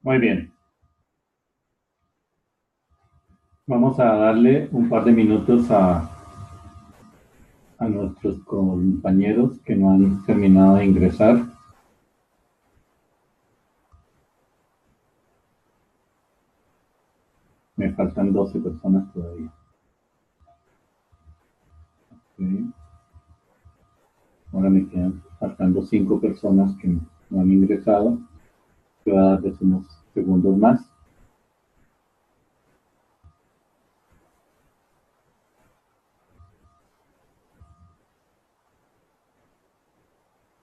Muy bien. Vamos a darle un par de minutos a nuestros compañeros que no han terminado de ingresar. Me faltan 12 personas todavía. Okay. Ahora me quedan faltando 5 personas que no han ingresado. Voy a darles unos segundos más.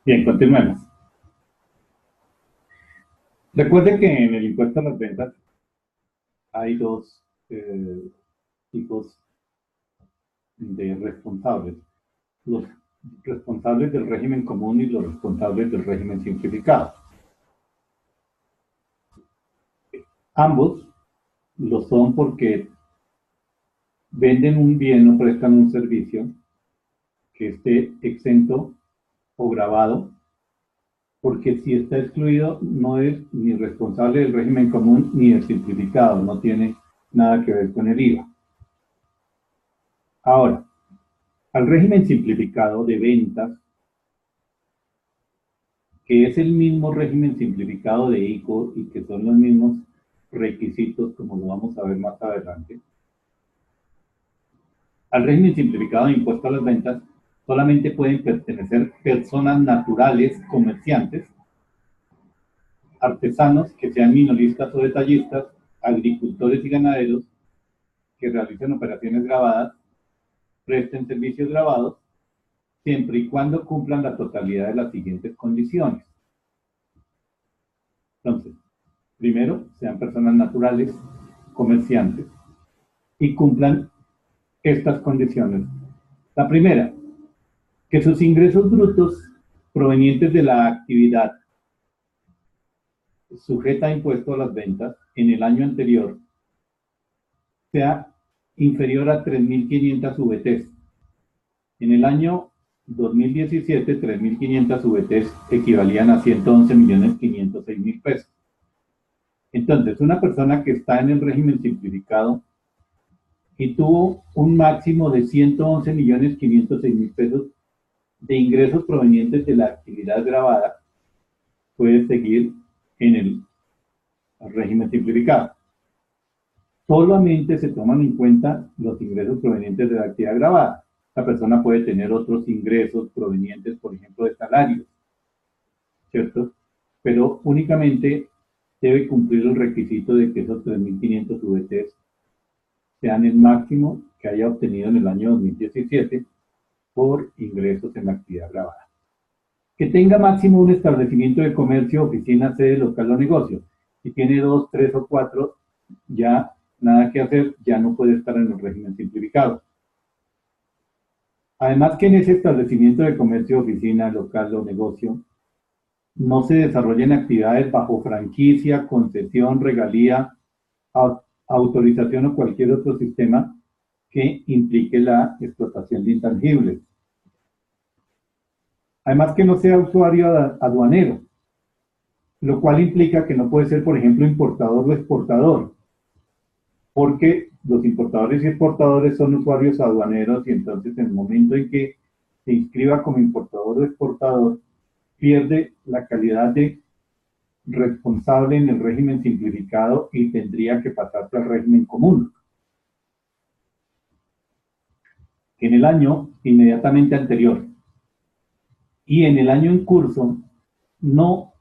Bien, continuemos. Recuerde que en el impuesto a las ventas hay dos tipos de responsables. Los responsables del régimen común y los responsables del régimen simplificado. Ambos lo son porque venden un bien o prestan un servicio que esté exento o grabado, porque si está excluido no es ni responsable del régimen común ni del simplificado, no tiene nada que ver con el IVA. Ahora, al régimen simplificado de ventas, que es el mismo régimen simplificado de ICO y que son los mismos requisitos, como lo vamos a ver más adelante, al régimen simplificado de impuesto a las ventas solamente pueden pertenecer personas naturales, comerciantes, artesanos que sean minoristas o detallistas, agricultores y ganaderos que realicen operaciones grabadas, presten servicios grabados, siempre y cuando cumplan la totalidad de las siguientes condiciones. Entonces, primero, sean personas naturales, comerciantes, y cumplan estas condiciones. La primera, que sus ingresos brutos provenientes de la actividad sujeta a impuesto a las ventas en el año anterior sea inferior a 3.500 VTs. En el año 2017, 3.500 VTs equivalían a 111.506.000 pesos. Entonces, una persona que está en el régimen simplificado y tuvo un máximo de 111.506.000 pesos de ingresos provenientes de la actividad grabada, puede seguir en el régimen simplificado. Solamente se toman en cuenta los ingresos provenientes de la actividad grabada. La persona puede tener otros ingresos provenientes, por ejemplo, de salarios, ¿cierto? Pero únicamente debe cumplir el requisito de que esos 3.500 VTs sean el máximo que haya obtenido en el año 2017 por ingresos en la actividad grabada. Que tenga máximo un establecimiento de comercio, oficina, sede, local o negocio. Si tiene 2, 3 o 4, ya nada que hacer, ya no puede estar en el régimen simplificado. Además que en ese establecimiento de comercio, oficina, local o negocio, no se desarrollen actividades bajo franquicia, concesión, regalía, autorización o cualquier otro sistema que implique la explotación de intangibles. Además que no sea usuario aduanero, lo cual implica que no puede ser, por ejemplo, importador o exportador, porque los importadores y exportadores son usuarios aduaneros y entonces en el momento en que se inscriba como importador o exportador, pierde la calidad de responsable en el régimen simplificado y tendría que pasar al régimen común. En el año inmediatamente anterior y en el año en curso no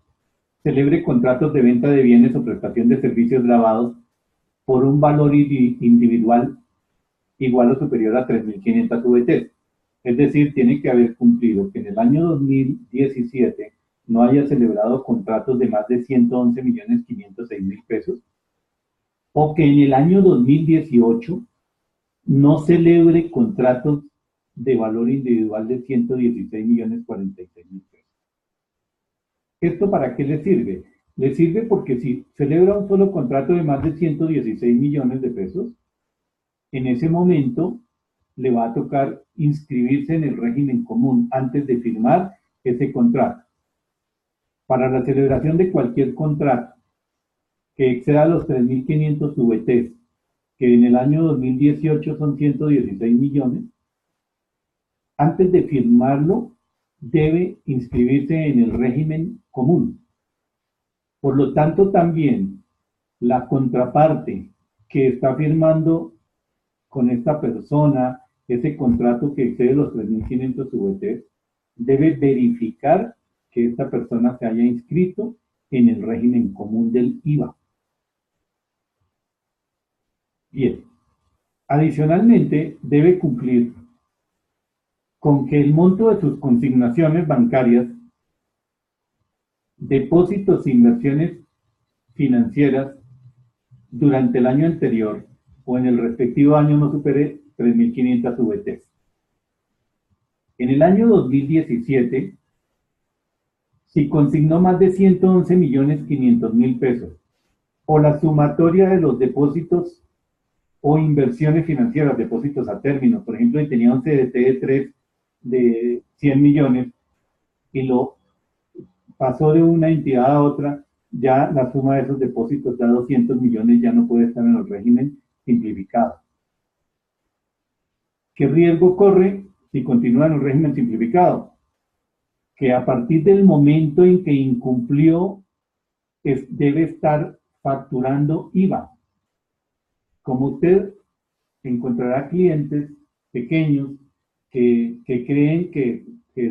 celebre contratos de venta de bienes o prestación de servicios grabados por un valor individual igual o superior a 3.500 VT. Es decir, tiene que haber cumplido que en el año 2017 no haya celebrado contratos de más de 111.506.000 pesos, o que en el año 2018 no celebre contratos de valor individual de 116.046.000 pesos. ¿Esto para qué le sirve? Le sirve porque si celebra un solo contrato de más de 116 millones de pesos, en ese momento le va a tocar inscribirse en el régimen común antes de firmar ese contrato. Para la celebración de cualquier contrato que exceda los 3.500 VTs, que en el año 2018 son 116 millones, antes de firmarlo debe inscribirse en el régimen común. Por lo tanto, también la contraparte que está firmando con esta persona ese contrato que excede los 3.500 VTs, debe verificar que esta persona se haya inscrito en el régimen común del IVA. Bien, adicionalmente debe cumplir con que el monto de sus consignaciones bancarias, depósitos e inversiones financieras durante el año anterior o en el respectivo año no supere 3.500 VTs. En el año 2017, si consignó más de 111.500.000 pesos o la sumatoria de los depósitos o inversiones financieras, depósitos a término, por ejemplo, y tenía un CDT de 3 de 100 millones y lo pasó de una entidad a otra, ya la suma de esos depósitos da 200 millones, ya no puede estar en el régimen simplificado. ¿Qué riesgo corre si continúa en el régimen simplificado? Que a partir del momento en que incumplió, debe estar facturando IVA. Como usted encontrará clientes pequeños que creen que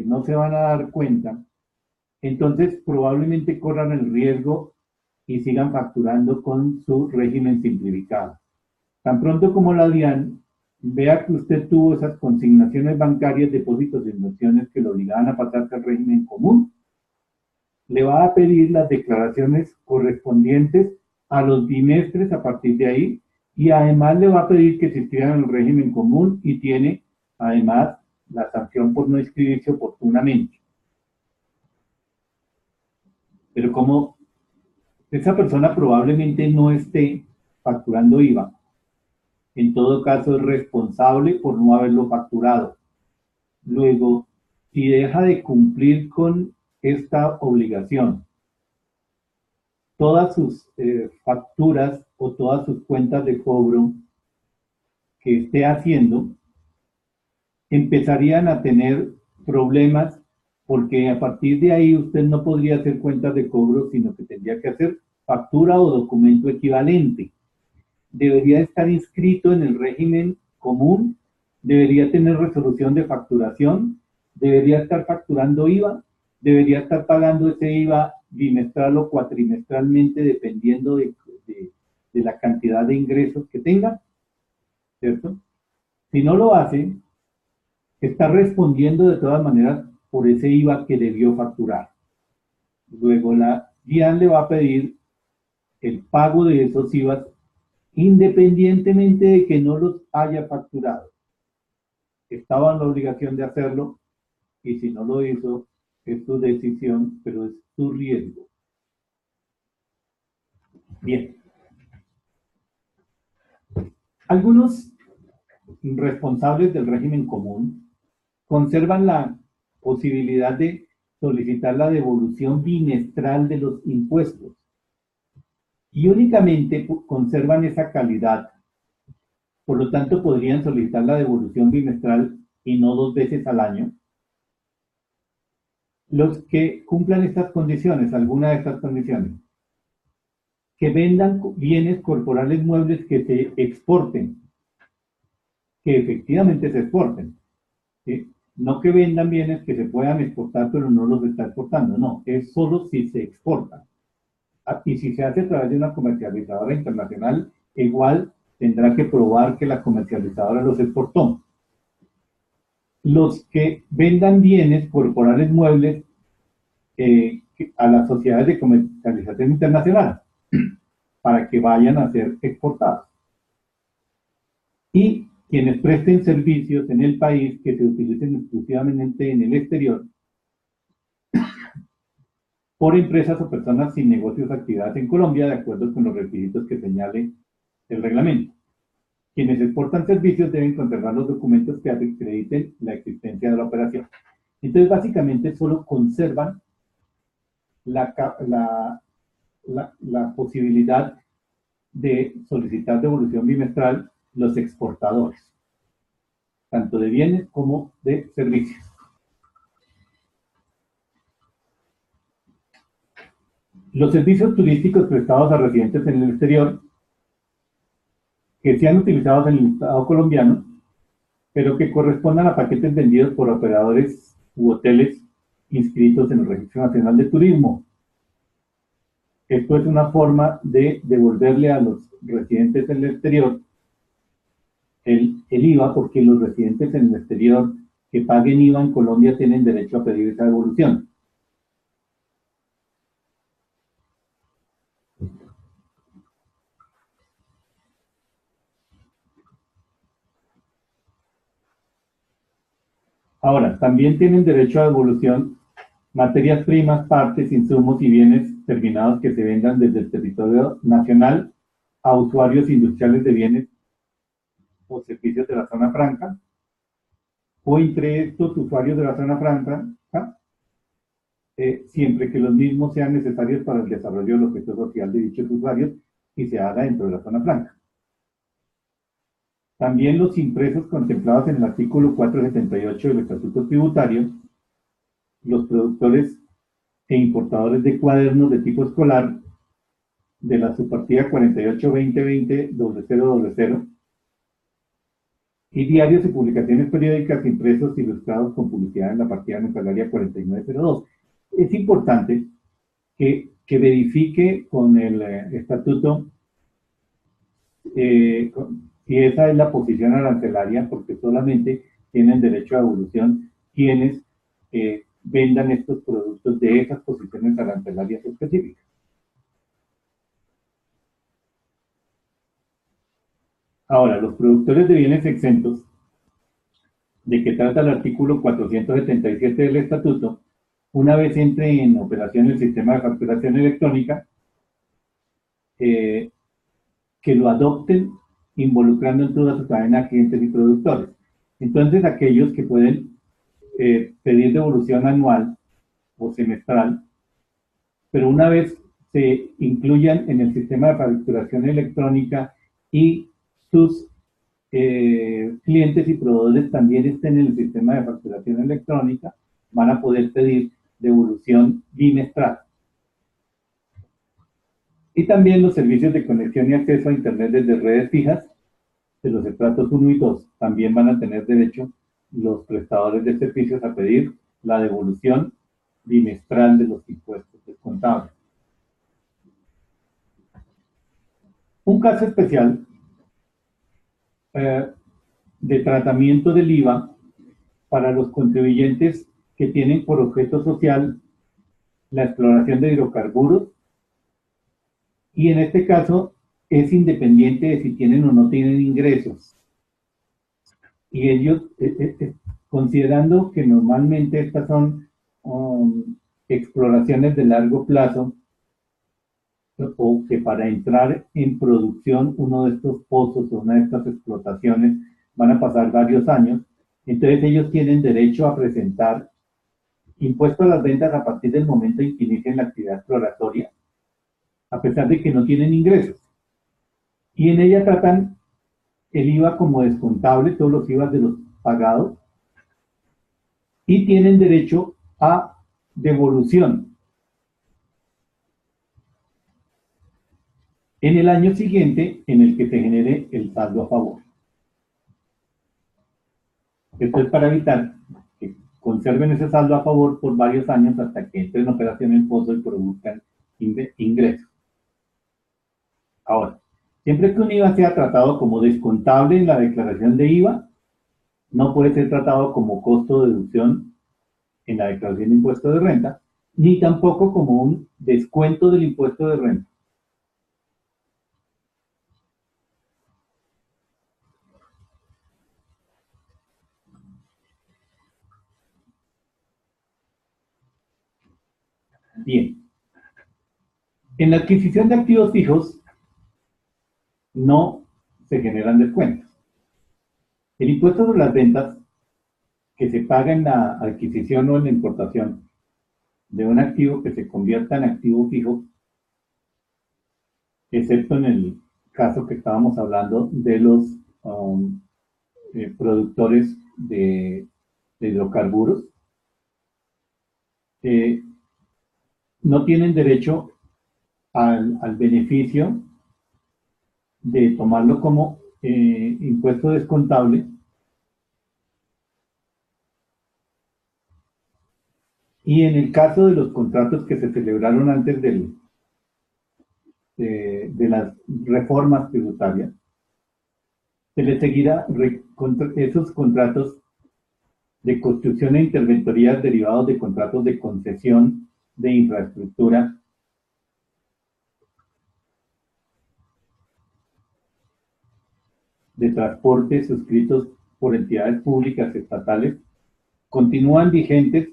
no se van a dar cuenta, entonces probablemente corran el riesgo y sigan facturando con su régimen simplificado. Tan pronto como la DIAN vea que usted tuvo esas consignaciones bancarias, depósitos e inversiones que lo obligaban a pasarse al régimen común, le va a pedir las declaraciones correspondientes a los bimestres a partir de ahí, y además le va a pedir que se inscriban en el régimen común y tiene además la sanción por no inscribirse oportunamente. Pero como esa persona probablemente no esté facturando IVA, en todo caso es responsable por no haberlo facturado. Luego, si deja de cumplir con esta obligación, todas sus facturas o todas sus cuentas de cobro que esté haciendo empezarían a tener problemas, porque a partir de ahí usted no podría hacer cuentas de cobro, sino que tendría que hacer factura o documento equivalente. Debería estar inscrito en el régimen común, debería tener resolución de facturación, debería estar facturando IVA, debería estar pagando ese IVA bimestral o cuatrimestralmente, dependiendo de la cantidad de ingresos que tenga, ¿cierto? Si no lo hace, está respondiendo de todas maneras por ese IVA que debió facturar. Luego la DIAN le va a pedir el pago de esos IVAs independientemente de que no los haya facturado. Estaba en la obligación de hacerlo y si no lo hizo, es su decisión, pero es su riesgo. Bien. Algunos responsables del régimen común conservan la posibilidad de solicitar la devolución bimestral de los impuestos y únicamente conservan esa calidad. Por lo tanto, podrían solicitar la devolución bimestral y no 2 veces al año. Los que cumplan estas condiciones, alguna de estas condiciones, que vendan bienes corporales muebles que se exporten, que efectivamente se exporten, ¿sí? No que vendan bienes que se puedan exportar, pero no los está exportando, no, es solo si se exportan. Y si se hace a través de una comercializadora internacional, igual tendrá que probar que la comercializadora los exportó. Los que vendan bienes corporales muebles a las sociedades de comercialización internacional para que vayan a ser exportados. Y quienes presten servicios en el país que se utilicen exclusivamente en el exterior por empresas o personas sin negocios o actividades en Colombia, de acuerdo con los requisitos que señale el reglamento. Quienes exportan servicios deben conservar los documentos que acrediten la existencia de la operación. Entonces, básicamente, solo conservan la la posibilidad de solicitar devolución bimestral los exportadores, tanto de bienes como de servicios. Los servicios turísticos prestados a residentes en el exterior que sean utilizados en el Estado colombiano, pero que correspondan a paquetes vendidos por operadores u hoteles inscritos en el Registro Nacional de Turismo. Esto es una forma de devolverle a los residentes en el exterior el IVA, porque los residentes en el exterior que paguen IVA en Colombia tienen derecho a pedir esa devolución. Ahora, también tienen derecho a devolución materias primas, partes, insumos y bienes terminados que se vendan desde el territorio nacional a usuarios industriales de bienes o servicios de la zona franca, o entre estos usuarios de la zona franca, siempre que los mismos sean necesarios para el desarrollo del objeto social de dichos usuarios y se haga dentro de la zona franca. También los impresos contemplados en el artículo 478 del Estatuto Tributario, los productores e importadores de cuadernos de tipo escolar de la subpartida 48-2020-0000 y diarios y publicaciones periódicas impresos y ilustrados con publicidad en la partida nuesalaria 4902. Es importante que verifique con el estatuto si esa es la posición arancelaria, porque solamente tienen derecho a devolución quienes vendan estos productos de esas posiciones arancelarias específicas. Ahora, los productores de bienes exentos, de que trata el artículo 477 del Estatuto, una vez entre en operación el sistema de facturación electrónica, que lo adopten involucrando en toda su cadena a clientes y productores. Entonces, aquellos que pueden pedir devolución anual o semestral, pero una vez se incluyan en el sistema de facturación electrónica y sus clientes y proveedores también estén en el sistema de facturación electrónica, van a poder pedir devolución bimestral. Y también los servicios de conexión y acceso a Internet desde redes fijas de los estratos 1 y 2 también van a tener derecho los prestadores de servicios a pedir la devolución bimestral de los impuestos descontables. Un caso especial de tratamiento del IVA para los contribuyentes que tienen por objeto social la exploración de hidrocarburos, y en este caso es independiente de si tienen o no tienen ingresos. Y ellos, considerando que normalmente estas son exploraciones de largo plazo, o que para entrar en producción uno de estos pozos o una de estas explotaciones van a pasar varios años, entonces ellos tienen derecho a presentar impuesto a las ventas a partir del momento en que inicien la actividad exploratoria, a pesar de que no tienen ingresos. Y en ella tratan el IVA como descontable, todos los IVAs de los pagados, y tienen derecho a devolución en el año siguiente en el que se genere el saldo a favor. Esto es para evitar que conserven ese saldo a favor por varios años hasta que entre en operación el pozo y produzcan ingresos. Ahora, siempre que un IVA sea tratado como descontable en la declaración de IVA, no puede ser tratado como costo de deducción en la declaración de impuesto de renta, ni tampoco como un descuento del impuesto de renta. Bien. En la adquisición de activos fijos no se generan descuentos. El impuesto sobre las ventas que se paga en la adquisición o en la importación de un activo que se convierta en activo fijo excepto en el caso que estábamos hablando de los productores de hidrocarburos, no tienen derecho al beneficio de tomarlo como impuesto descontable, y en el caso de los contratos que se celebraron antes de las reformas tributarias, se les seguirá esos contratos de construcción e interventorías derivados de contratos de concesión de infraestructura de transporte suscritos por entidades públicas estatales continúan vigentes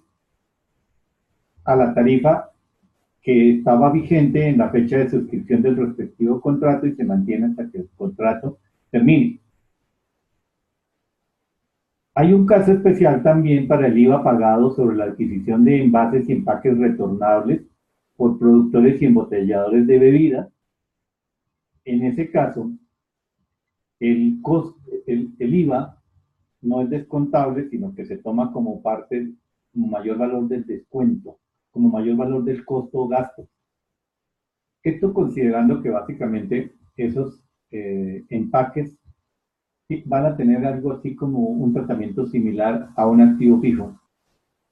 a la tarifa que estaba vigente en la fecha de suscripción del respectivo contrato y se mantiene hasta que el contrato termine. Hay un caso especial también para el IVA pagado sobre la adquisición de envases y empaques retornables por productores y embotelladores de bebidas. En ese caso, el IVA no es descontable, sino que se toma como parte, como mayor valor del descuento, como mayor valor del costo o gasto. Esto considerando que básicamente esos empaques van a tener algo así como un tratamiento similar a un activo fijo,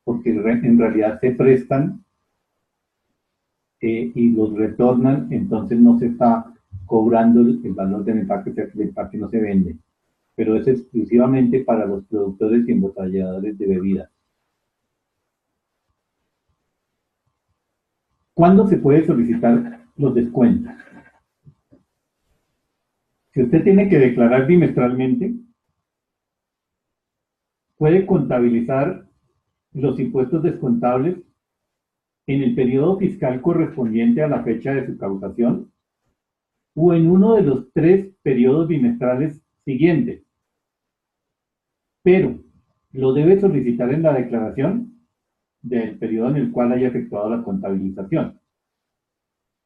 porque en realidad se prestan y los retornan, entonces no se está cobrando el valor del empaque, o sea, que el empaque no se vende, pero es exclusivamente para los productores y embotelladores de bebidas. ¿Cuándo se puede solicitar los descuentos? Si usted tiene que declarar bimestralmente, puede contabilizar los impuestos descontables en el periodo fiscal correspondiente a la fecha de su causación o en uno de los 3 periodos bimestrales siguientes, pero lo debe solicitar en la declaración del periodo en el cual haya efectuado la contabilización.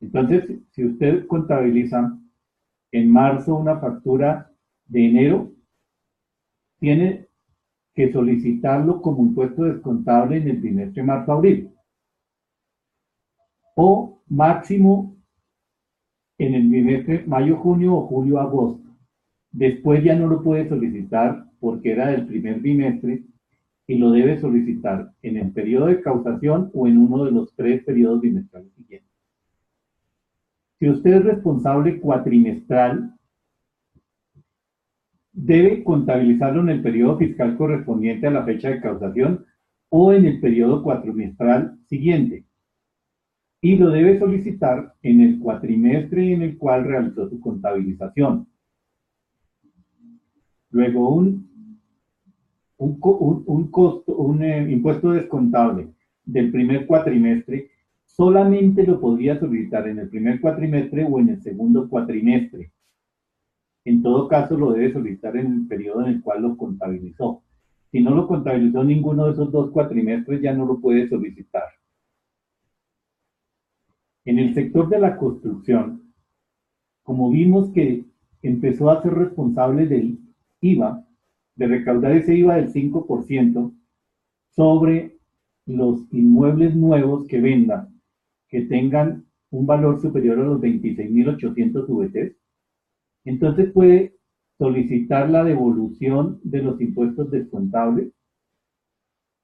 Entonces, si usted contabiliza en marzo una factura de enero, tiene que solicitarlo como impuesto descontable en el trimestre marzo-abril, o máximo en el trimestre mayo-junio o julio-agosto. Después ya no lo puede solicitar porque era del primer bimestre y lo debe solicitar en el periodo de causación o en uno de los 3 periodos bimestrales siguientes. Si usted es responsable cuatrimestral, debe contabilizarlo en el periodo fiscal correspondiente a la fecha de causación o en el periodo cuatrimestral siguiente, y lo debe solicitar en el cuatrimestre en el cual realizó su contabilización. Luego, un impuesto descontable del primer cuatrimestre solamente lo podría solicitar en el primer cuatrimestre o en el segundo cuatrimestre. En todo caso, lo debe solicitar en el periodo en el cual lo contabilizó. Si no lo contabilizó ninguno de esos 2 cuatrimestres, ya no lo puede solicitar. En el sector de la construcción, como vimos que empezó a ser responsable del IVA, de recaudar ese IVA del 5% sobre los inmuebles nuevos que venda, que tengan un valor superior a los 26.800 VTs, entonces puede solicitar la devolución de los impuestos descontables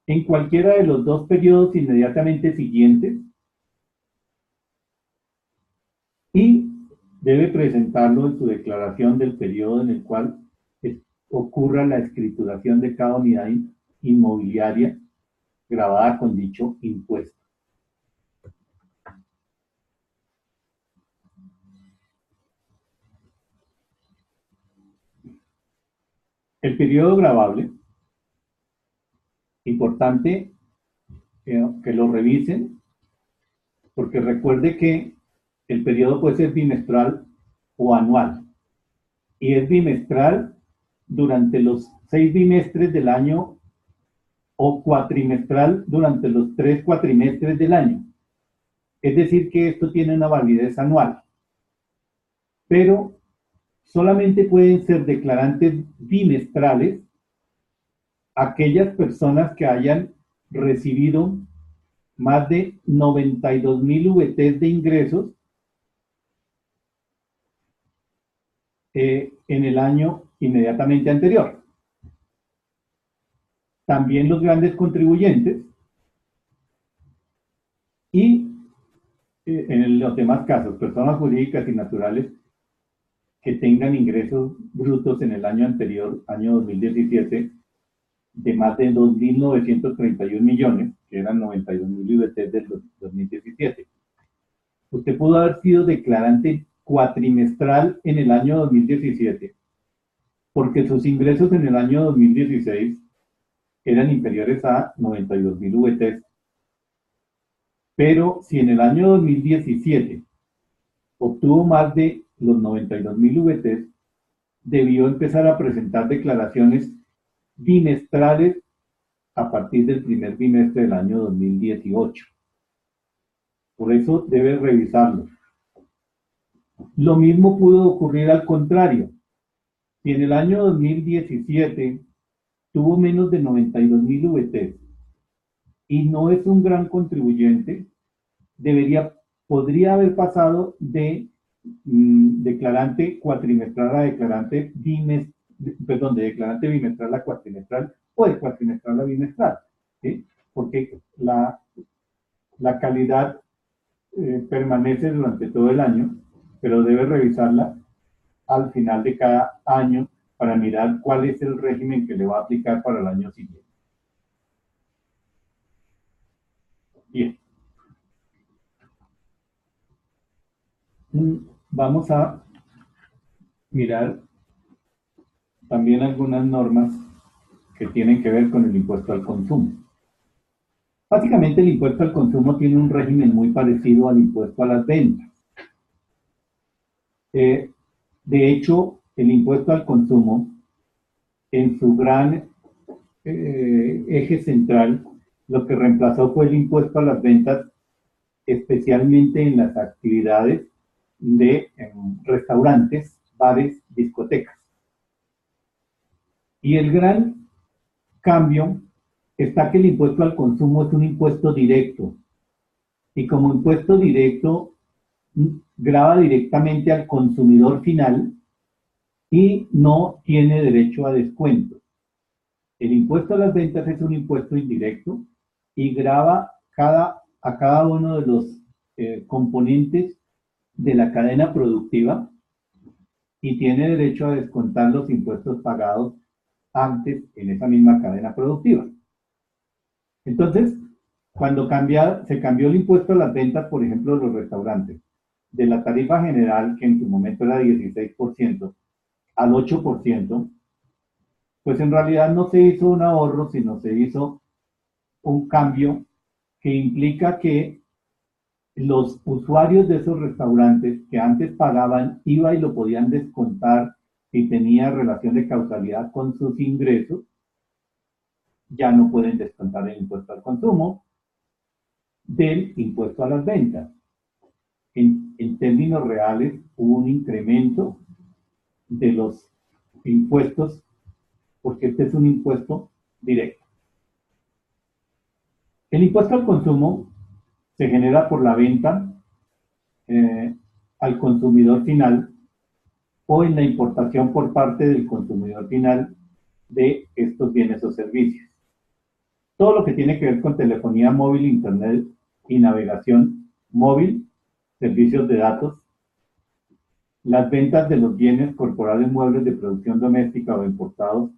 en cualquiera de los 2 periodos inmediatamente siguientes y debe presentarlo en su declaración del periodo en el cual ocurra la escrituración de cada unidad inmobiliaria grabada con dicho impuesto. El periodo gravable, importante que lo revisen, porque recuerde que el periodo puede ser bimestral o anual, y es bimestral durante los 6 bimestres del año o cuatrimestral durante los 3 cuatrimestres del año. Es decir, que esto tiene una validez anual. pero solamente pueden ser declarantes bimestrales aquellas personas que hayan recibido más de 92.000 VTs de ingresos en el año inmediatamente anterior. También los grandes contribuyentes y en los demás casos, personas jurídicas y naturales que tengan ingresos brutos en el año anterior, año 2017, de más de 2.931 millones, que eran 92.000 IVT del 2017. Usted pudo haber sido declarante cuatrimestral en el año 2017, porque sus ingresos en el año 2016 eran inferiores a 92.000 VTs. Pero si en el año 2017 obtuvo más de los 92.000 VTs, debió empezar a presentar declaraciones bimestrales a partir del primer bimestre del año 2018. Por eso debe revisarlo. Lo mismo pudo ocurrir al contrario. Si en el año 2017 tuvo menos de 92.000 VTs y no es un gran contribuyente, podría haber pasado de declarante cuatrimestral a declarante bimestral, perdón, de declarante bimestral a cuatrimestral o de cuatrimestral a bimestral, ¿sí? Porque la calidad permanece durante todo el año, pero debe revisarla al final de cada año para mirar cuál es el régimen que le va a aplicar para el año siguiente. Bien. Vamos a mirar también algunas normas que tienen que ver con el impuesto al consumo. Básicamente el impuesto al consumo tiene un régimen muy parecido al impuesto a las ventas. De hecho, el impuesto al consumo, en su gran eje central, lo que reemplazó fue el impuesto a las ventas, especialmente en las actividades de restaurantes, bares, discotecas. Y el gran cambio está que el impuesto al consumo es un impuesto directo. Y como impuesto directo, grava directamente al consumidor final y no tiene derecho a descuento. El impuesto a las ventas es un impuesto indirecto y grava a cada uno de los componentes de la cadena productiva y tiene derecho a descontar los impuestos pagados antes en esa misma cadena productiva. Entonces, cuando se cambió el impuesto a las ventas, por ejemplo, de los restaurantes, de la tarifa general, que en su momento era 16%, al 8%, pues en realidad no se hizo un ahorro, sino se hizo un cambio que implica que los usuarios de esos restaurantes que antes pagaban IVA y lo podían descontar si tenía relación de causalidad con sus ingresos, ya no pueden descontar el impuesto al consumo del impuesto a las ventas. En términos reales, hubo un incremento de los impuestos porque este es un impuesto directo. El impuesto al consumo se genera por la venta al consumidor final o en la importación por parte del consumidor final de estos bienes o servicios. Todo lo que tiene que ver con telefonía móvil, internet y navegación móvil, servicios de datos, las ventas de los bienes corporales muebles de producción doméstica o importados,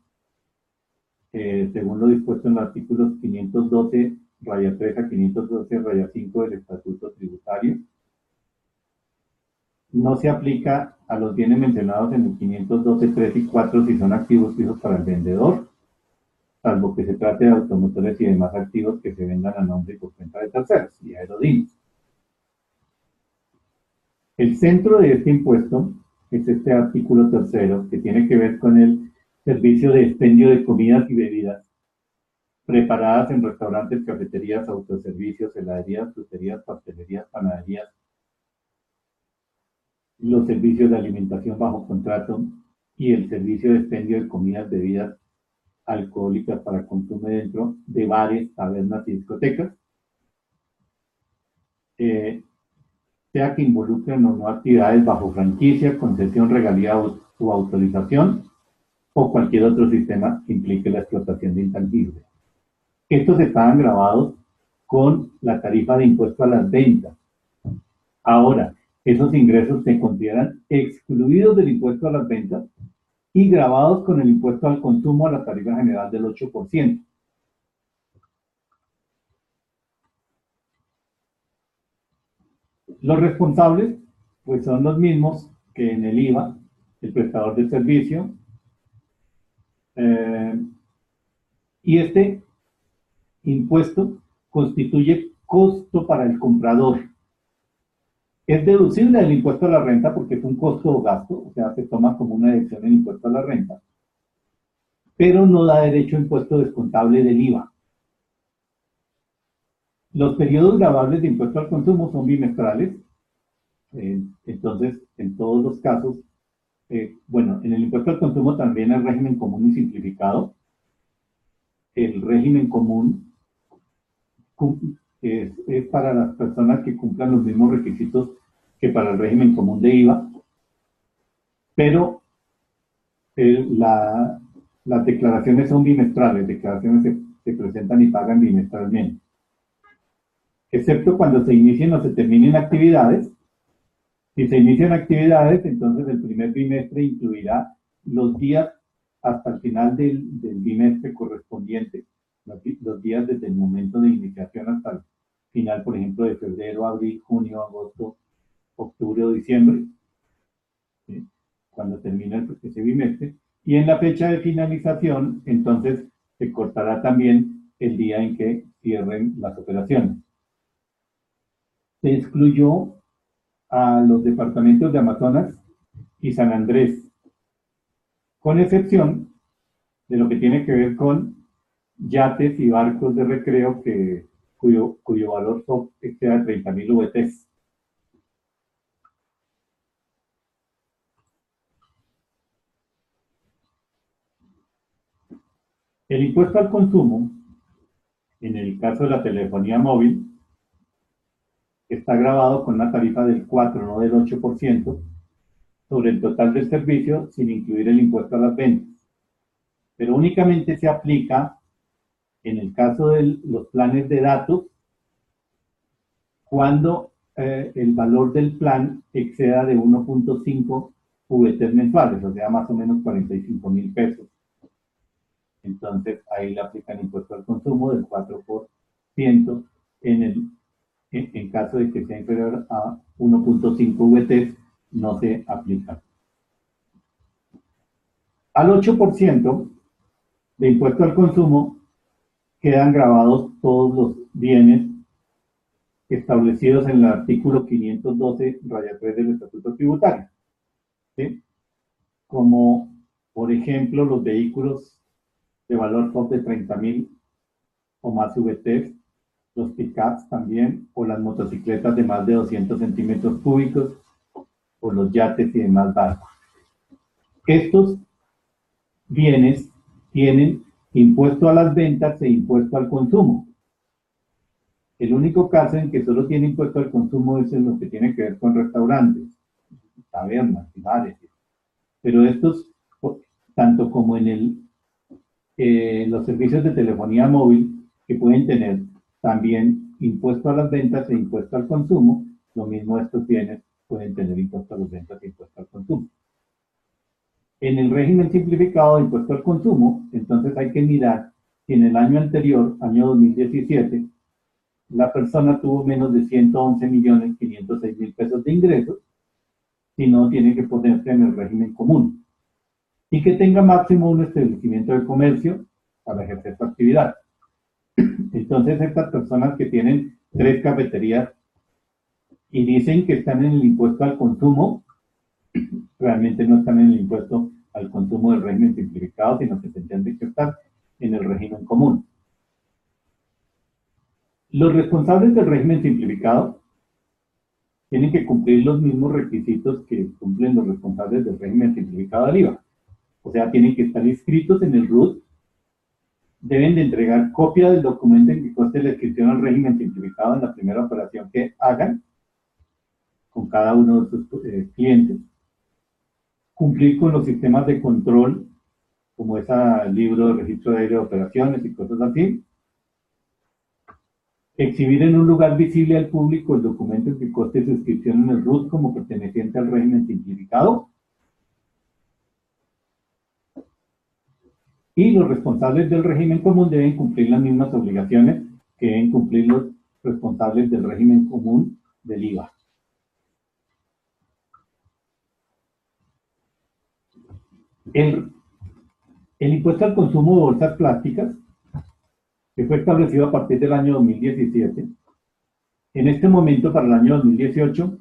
según lo dispuesto en los artículos 512, raya 3 a 512, raya 5 del Estatuto Tributario. No se aplica a los bienes mencionados en el 512, 3 y 4 si son activos fijos para el vendedor, salvo que se trate de automotores y demás activos que se vendan a nombre y por cuenta de terceros y aerolíneas. El centro de este impuesto es este artículo tercero que tiene que ver con el servicio de expendio de comidas y bebidas preparadas en restaurantes, cafeterías, autoservicios, heladerías, fruterías, pastelerías, panaderías, los servicios de alimentación bajo contrato y el servicio de expendio de comidas, bebidas alcohólicas para consumo dentro de bares, tabernas y discotecas, sea que involucren o no actividades bajo franquicia, concesión, regalía o autorización, o cualquier otro sistema que implique la explotación de intangibles. Estos estaban grabados con la tarifa de impuesto a las ventas. Ahora, esos ingresos se consideran excluidos del impuesto a las ventas y grabados con el impuesto al consumo a la tarifa general del 8%. Los responsables, pues son los mismos que en el IVA, el prestador de servicio, y este impuesto constituye costo para el comprador. Es deducible del impuesto a la renta porque es un costo o gasto, o sea, se toma como una deducción el impuesto a la renta, pero no da derecho a impuesto descontable del IVA. Los periodos gravables de impuesto al consumo son bimestrales, entonces, en todos los casos, bueno, en el impuesto al consumo también hay régimen común y simplificado. El régimen común es para las personas que cumplan los mismos requisitos que para el régimen común de IVA, pero las declaraciones son bimestrales, declaraciones se presentan y pagan bimestralmente, excepto cuando se inicien o se terminen actividades. Si se inician actividades, entonces el primer bimestre incluirá los días hasta el final del bimestre correspondiente, los días desde el momento de iniciación hasta el final, por ejemplo, de febrero, abril, junio, agosto, octubre o diciembre, ¿sí? Cuando termina ese bimestre. Y en la fecha de finalización, entonces, se cortará también el día en que cierren las operaciones. Se excluyó a los departamentos de Amazonas y San Andrés, con excepción de lo que tiene que ver con yates y barcos de recreo cuyo valor SOP exceda 30.000 VTs. El impuesto al consumo, en el caso de la telefonía móvil, está grabado con una tarifa del 4, no del 8%, sobre el total del servicio, sin incluir el impuesto a las ventas. Pero únicamente se aplica en el caso de los planes de datos cuando el valor del plan exceda de 1.5 VTs mensuales, o sea, más o menos 45.000 pesos. Entonces, ahí le aplican impuesto al consumo del 4% en caso de que sea inferior a 1.5 VTs, no se aplica. Al 8% de impuesto al consumo quedan grabados todos los bienes establecidos en el artículo 512, raya 3 del Estatuto Tributario, ¿sí? Como, por ejemplo, los vehículos de valor top de 30.000 o más VTs, los pickups también, o las motocicletas de más de 200 centímetros cúbicos, o los yates y demás barcos. Estos bienes tienen impuesto a las ventas e impuesto al consumo. El único caso en que solo tiene impuesto al consumo es en lo que tiene que ver con restaurantes, tabernas y bares. Pero estos, tanto como en los servicios de telefonía móvil, que pueden tener también impuesto a las ventas e impuesto al consumo, lo mismo estos bienes pueden tener impuesto a las ventas e impuesto al consumo. En el régimen simplificado de impuesto al consumo, entonces hay que mirar si en el año anterior, año 2017, la persona tuvo menos de 111.506.000 pesos de ingresos, si no, tiene que ponerse en el régimen común. Y que tenga máximo un establecimiento de comercio para ejercer su actividad. Entonces, estas personas que tienen 3 cafeterías y dicen que están en el impuesto al consumo, realmente no están en el impuesto al consumo del régimen simplificado, sino que tendrían que estar en el régimen común. Los responsables del régimen simplificado tienen que cumplir los mismos requisitos que cumplen los responsables del régimen simplificado del IVA. O sea, tienen que estar inscritos en el RUT, deben de entregar copia del documento en que conste la inscripción al régimen simplificado en la primera operación que hagan con cada uno de sus clientes, cumplir con los sistemas de control, como ese libro de registro de operaciones y cosas así, exhibir en un lugar visible al público el documento que conste su inscripción en el RUT como perteneciente al régimen simplificado, y los responsables del régimen común deben cumplir las mismas obligaciones que deben cumplir los responsables del régimen común del IVA. El impuesto al consumo de bolsas plásticas, que fue establecido a partir del año 2017, en este momento para el año 2018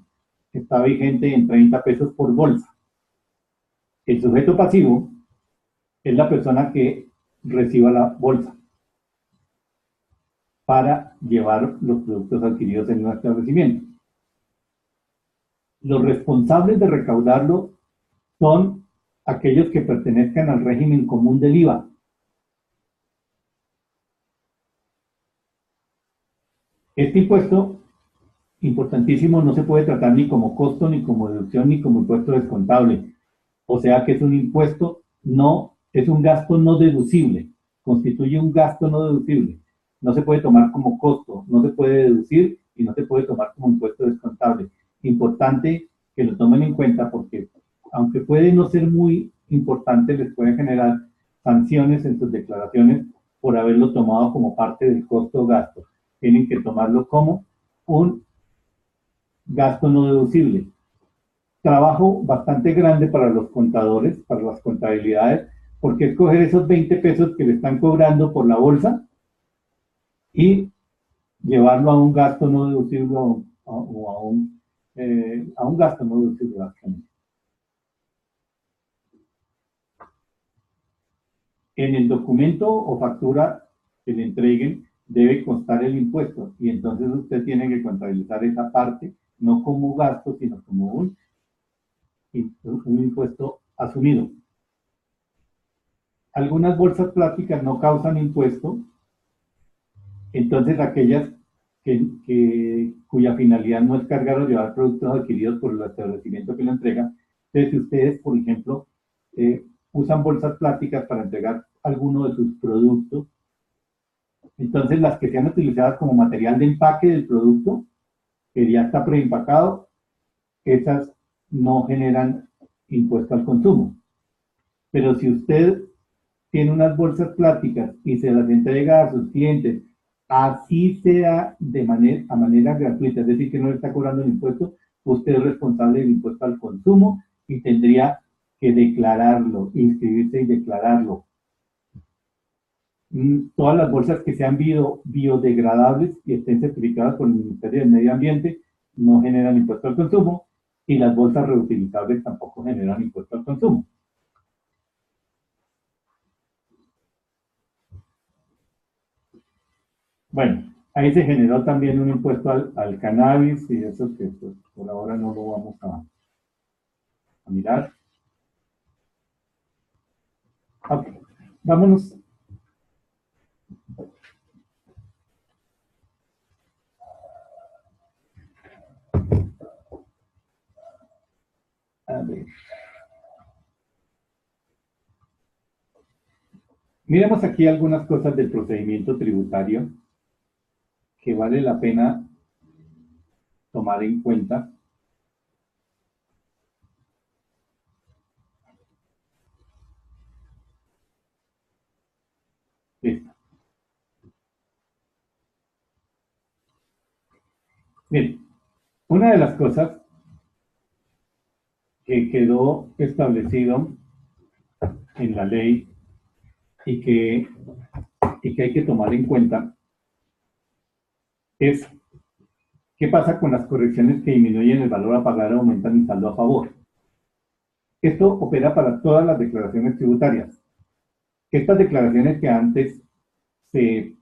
está vigente en 30 pesos por bolsa. El sujeto pasivo es la persona que reciba la bolsa para llevar los productos adquiridos en un establecimiento. Los responsables de recaudarlo son aquellos que pertenezcan al régimen común del IVA. Este impuesto, importantísimo, no se puede tratar ni como costo, ni como deducción, ni como impuesto descontable. O sea que es un impuesto es un gasto no deducible, constituye un gasto no deducible. No se puede tomar como costo, no se puede deducir y no se puede tomar como impuesto descontable. Importante que lo tomen en cuenta porque, aunque puede no ser muy importante, les puede generar sanciones en sus declaraciones por haberlo tomado como parte del costo o gasto. Tienen que tomarlo como un gasto no deducible. Trabajo bastante grande para los contadores, para las contabilidades, porque es coger esos 20 pesos que le están cobrando por la bolsa y llevarlo a un gasto no deducible o a un gasto no deducible, básicamente. En el documento o factura que le entreguen debe constar el impuesto y entonces usted tiene que contabilizar esa parte, no como gasto, sino como un impuesto asumido. Algunas bolsas plásticas no causan impuesto, entonces aquellas cuya finalidad no es cargar o llevar productos adquiridos por el establecimiento que lo entrega. Entonces, si ustedes, por ejemplo, usan bolsas plásticas para entregar alguno de sus productos, entonces las que sean utilizadas como material de empaque del producto, que ya está preempacado, esas no generan impuesto al consumo. Pero si usted tiene unas bolsas plásticas y se las entrega a sus clientes, así sea a manera gratuita, es decir, que no le está cobrando el impuesto, usted es responsable del impuesto al consumo y tendría que declararlo, inscribirse y declararlo. Todas las bolsas que sean biodegradables y estén certificadas por el Ministerio del Medio Ambiente no generan impuesto al consumo y las bolsas reutilizables tampoco generan impuesto al consumo. Bueno, ahí se generó también un impuesto al cannabis y eso que pues, por ahora no lo vamos a mirar. Ok, vámonos. A ver. Miremos aquí algunas cosas del procedimiento tributario que vale la pena tomar en cuenta. Esta. Bien, una de las cosas que quedó establecido en la ley y que hay que tomar en cuenta es qué pasa con las correcciones que disminuyen el valor a pagar o aumentan el saldo a favor. Esto opera para todas las declaraciones tributarias. Estas declaraciones que antes se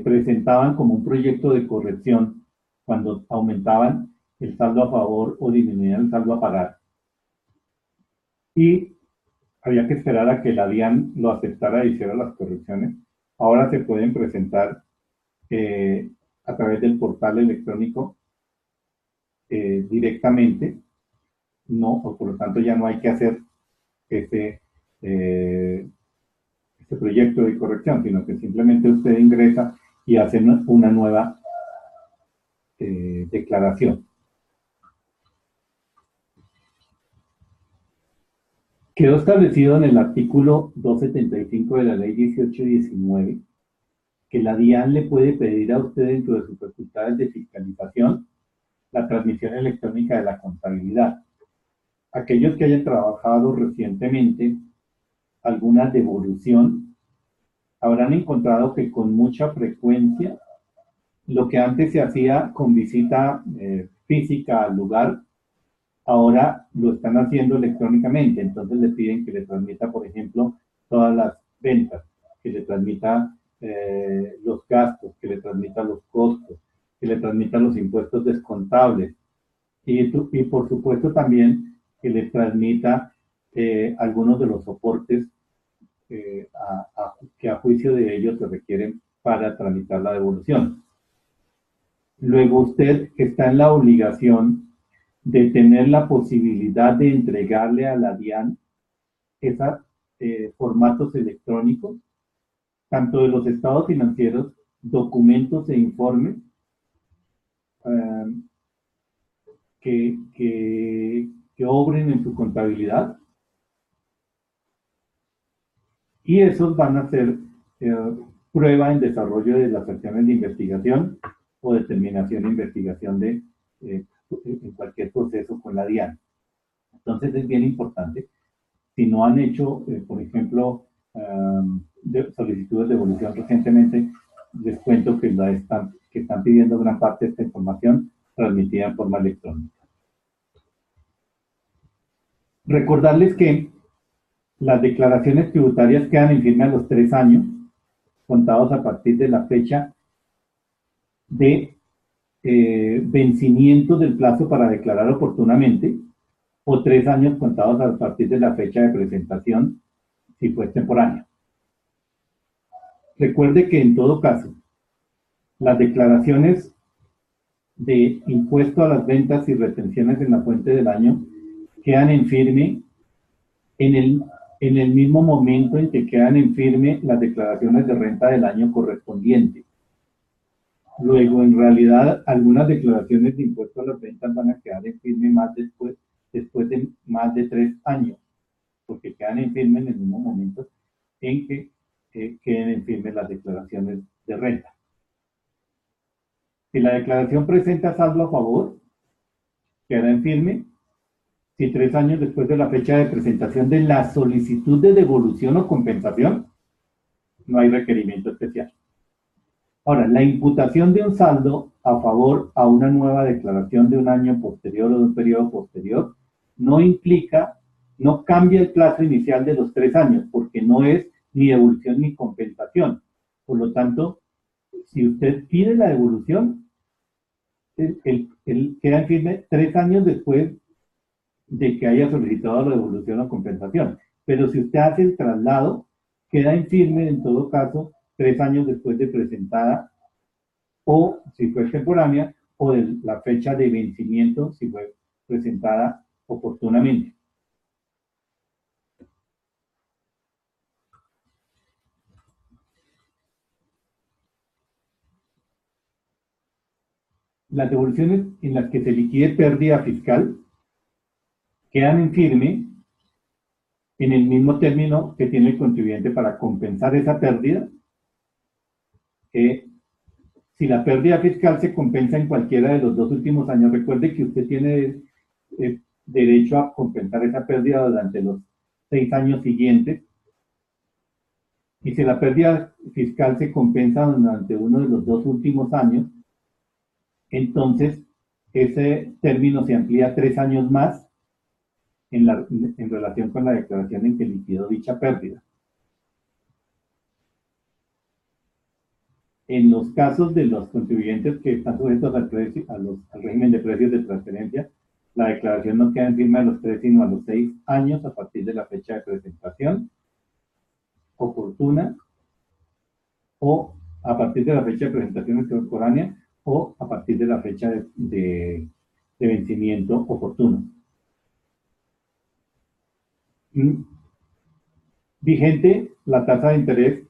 presentaban como un proyecto de corrección cuando aumentaban, el saldo a favor o disminuían el saldo a pagar. Y había que esperar a que la DIAN lo aceptara y hiciera las correcciones. Ahora se pueden presentar a través del portal electrónico directamente, no, o por lo tanto ya no hay que hacer este, este proyecto de corrección, sino que simplemente usted ingresa y hace una nueva declaración. Quedó establecido en el artículo 275 de la ley 1819 que la DIAN le puede pedir a usted, dentro de sus facultades de fiscalización, la transmisión electrónica de la contabilidad. Aquellos que hayan trabajado recientemente alguna devolución habrán encontrado que con mucha frecuencia lo que antes se hacía con visita física al lugar, ahora lo están haciendo electrónicamente. Entonces le piden que le transmita, por ejemplo, todas las ventas, que le transmita los gastos, que le transmita los costos, que le transmita los impuestos descontables y por supuesto también que le transmita algunos de los soportes que a juicio de ellos se requieren para tramitar la devolución. Luego usted está en la obligación de tener la posibilidad de entregarle a la DIAN esos formatos electrónicos, tanto de los estados financieros, documentos e informes que obren en su contabilidad, y esos van a ser prueba en desarrollo de las acciones de investigación o determinación de investigación en cualquier proceso con la DIAN. Entonces es bien importante. Si no han hecho, por ejemplo, solicitudes de devolución recientemente, les cuento que están pidiendo gran parte de esta información transmitida en forma electrónica. Recordarles que las declaraciones tributarias quedan en firme a los 3 años, contados a partir de la fecha de vencimiento del plazo para declarar oportunamente, o 3 años contados a partir de la fecha de presentación, si fue extemporáneo. Recuerde que en todo caso, las declaraciones de impuesto a las ventas y retenciones en la fuente del año quedan en firme en el mismo momento en que quedan en firme las declaraciones de renta del año correspondiente. Luego, en realidad, algunas declaraciones de impuesto a las ventas van a quedar en firme más después de más de 3 años, porque quedan en firme en el mismo momento en que queden en firme las declaraciones de renta. Si la declaración presenta saldo a favor, queda en firme. Si 3 años después de la fecha de presentación de la solicitud de devolución o compensación, no hay requerimiento especial. Ahora, la imputación de un saldo a favor a una nueva declaración de un año posterior o de un periodo posterior no cambia el plazo inicial de los 3 años, porque no es ni devolución ni compensación. Por lo tanto, si usted pide la devolución, queda en firme 3 años después de que haya solicitado la devolución o compensación. Pero si usted hace el traslado, queda en firme en todo caso 3 años después de presentada, o si fue extemporánea, o de la fecha de vencimiento si fue presentada oportunamente. Las devoluciones en las que se liquide pérdida fiscal quedan en firme en el mismo término que tiene el contribuyente para compensar esa pérdida. Si la pérdida fiscal se compensa en cualquiera de los 2 últimos años, recuerde que usted tiene derecho a compensar esa pérdida durante los 6 años siguientes. Y si la pérdida fiscal se compensa durante uno de los 2 últimos años, entonces ese término se amplía 3 años más en relación con la declaración en que liquidó dicha pérdida. En los casos de los contribuyentes que están sujetos al régimen de precios de transferencia, la declaración no queda en firma a los 3, sino a los 6 años a partir de la fecha de presentación oportuna o a partir de la fecha de presentación extemporánea o a partir de la fecha de vencimiento oportuno. Vigente la tasa de interés